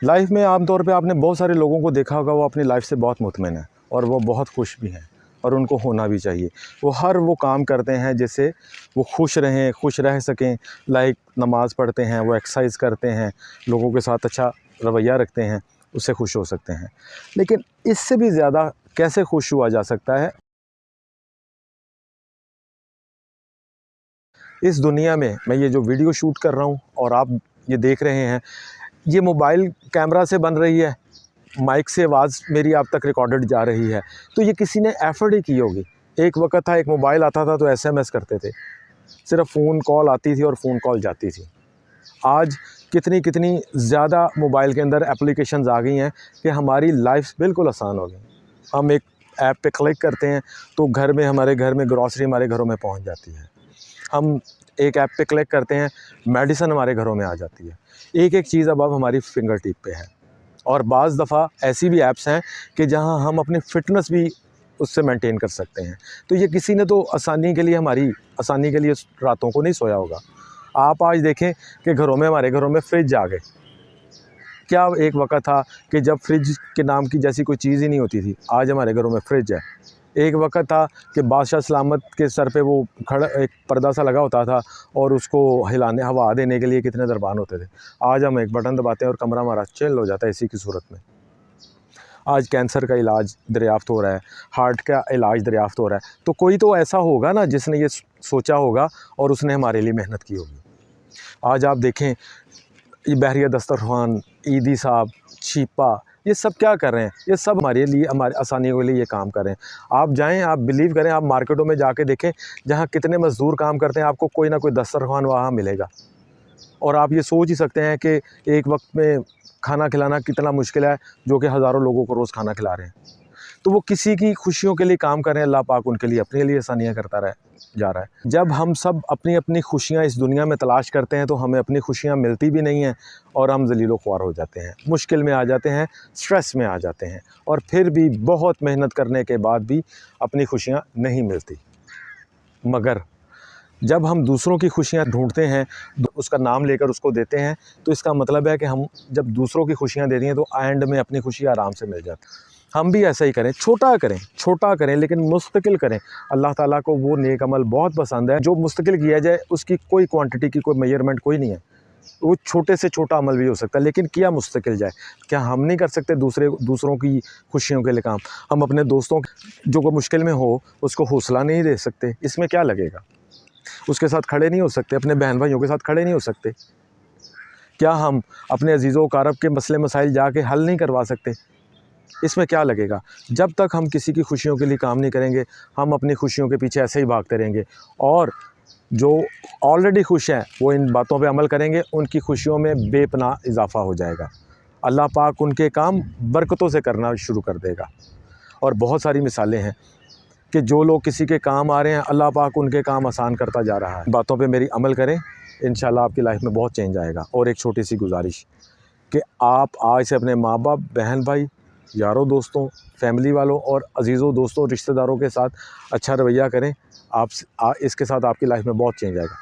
Life में आमतौर पे आपने बहुत सारे लोगों को देखा होगा, वो अपनी लाइफ से बहुत मुतमिन है और वो बहुत खुश भी हैं और उनको होना भी चाहिए। वो हर वो काम करते हैं जिससे वो खुश रहें, खुश रह सकें। लाइक नमाज़ पढ़ते हैं, वो एक्सरसाइज करते हैं, लोगों के साथ अच्छा रवैया रखते हैं, उससे खुश हो सकते हैं। लेकिन इससे भी ज़्यादा कैसे खुश हुआ जा सकता है? इस दुनिया में मैं ये जो वीडियो शूट कर रहा हूँ और आप ये देख रहे हैं, ये मोबाइल कैमरा से बन रही है, माइक से आवाज़ मेरी आप तक रिकॉर्डेड जा रही है, तो ये किसी ने एफ़र्ट ही की होगी। एक वक़्त था, एक मोबाइल आता था तो एसएमएस करते थे, सिर्फ़ फ़ोन कॉल आती थी और फ़ोन कॉल जाती थी। आज कितनी कितनी ज़्यादा मोबाइल के अंदर एप्लीकेशंस आ गई हैं कि हमारी लाइफ बिल्कुल आसान हो गई। हम एक ऐप पे क्लिक करते हैं तो हमारे घर में ग्रॉसरी हमारे घरों में पहुंच जाती है। हम एक ऐप पे क्लिक करते हैं, मेडिसिन हमारे घरों में आ जाती है। एक एक चीज़ अब हमारी फिंगर टिप पे है। और बाज़ दफ़ा ऐसी भी ऐप्स हैं कि जहां हम अपनी फ़िटनेस भी उससे मेंटेन कर सकते हैं। तो ये किसी ने तो हमारी आसानी के लिए रातों को नहीं सोया होगा। आप आज देखें कि हमारे घरों में फ्रिज आ गए। क्या एक वक़्त था कि जब फ्रिज के नाम की जैसी कोई चीज़ ही नहीं होती थी, आज हमारे घरों में फ्रिज है। एक वक़्त था कि बादशाह सलामत के सर पे वो खड़ा एक पर्दा सा लगा होता था और उसको हवा देने के लिए कितने दरबान होते थे। आज हम एक बटन दबाते हैं और कमरा हमारा चिल हो जाता है एसी की सूरत में। आज कैंसर का इलाज दरियाफ़्त हो रहा है, हार्ट का इलाज दरियाफ़्त हो रहा है, तो कोई तो ऐसा होगा ना जिसने ये सोचा होगा और उसने हमारे लिए मेहनत की होगी। आज आप देखें, ये बहरिया दस्तरखान, ईदी साहब, छिपा, ये सब क्या कर रहे हैं? ये सब हमारे लिए, हमारी आसानी के लिए ये काम कर रहे हैं। आप जाएँ, आप बिलीव करें, आप मार्केटों में जाके देखें, जहाँ कितने मज़दूर काम करते हैं, आपको कोई ना कोई दस्तरखान वहाँ मिलेगा। और आप ये सोच ही सकते हैं कि एक वक्त में खाना खिलाना कितना मुश्किल है, जो कि हज़ारों लोगों को रोज़ खाना खिला रहे हैं। तो वो किसी की खुशियों के लिए काम कर रहे हैं, अल्लाह पाक उनके लिए अपने लिए आसानियाँ करता जा रहा है। जब हम सब अपनी अपनी खुशियाँ इस दुनिया में तलाश करते हैं तो हमें अपनी खुशियाँ मिलती भी नहीं हैं और हम ज़लीलो ख्वार हो जाते हैं, मुश्किल में आ जाते हैं, स्ट्रेस में आ जाते हैं और फिर भी बहुत मेहनत करने के बाद भी अपनी खुशियाँ नहीं मिलती। मगर जब हम दूसरों की खुशियाँ ढूँढते हैं, उसका नाम लेकर उसको देते हैं, तो इसका मतलब है कि हम जब दूसरों की खुशियाँ देती हैं तो एंड में अपनी खुशी आराम से मिल जाती है। हम भी ऐसा ही करें, छोटा करें लेकिन मुस्तकिल करें। अल्लाह ताला को वो नेक अमल बहुत पसंद है, जो मुस्तकिल किया जाए, उसकी कोई क्वांटिटी की कोई मेजरमेंट कोई नहीं है। वो छोटे से छोटा अमल भी हो सकता है लेकिन किया मुस्तकिल जाए। क्या हम नहीं कर सकते दूसरों की खुशियों के लिए काम? हम अपने दोस्तों जो को मुश्किल में हो उसको हौसला नहीं दे सकते? इसमें क्या लगेगा? उसके साथ खड़े नहीं हो सकते? अपने बहन भाइयों के साथ खड़े नहीं हो सकते? क्या हम अपने अजीज़ों कारब के मसले मसाइल जाके हल नहीं करवा सकते? इसमें क्या लगेगा? जब तक हम किसी की खुशियों के लिए काम नहीं करेंगे, हम अपनी खुशियों के पीछे ऐसे ही भागते रहेंगे और जो ऑलरेडी खुश हैं वो इन बातों पे अमल करेंगे, उनकी खुशियों में बेपनाह इजाफ़ा हो जाएगा। अल्लाह पाक उनके काम बरकतों से करना शुरू कर देगा। और बहुत सारी मिसालें हैं कि जो लोग किसी के काम आ रहे हैं, अल्लाह पाक उनके काम आसान करता जा रहा है। बातों पे मेरी अमल करें, इंशाल्लाह आपकी लाइफ में बहुत चेंज आएगा। और एक छोटी सी गुजारिश कि आप आज से अपने माँ बाप, बहन भाई, यारों दोस्तों, फैमिली वालों और अजीज़ों दोस्तों, रिश्तेदारों के साथ अच्छा रवैया करें। इसके साथ आपकी लाइफ में बहुत चेंज आएगा।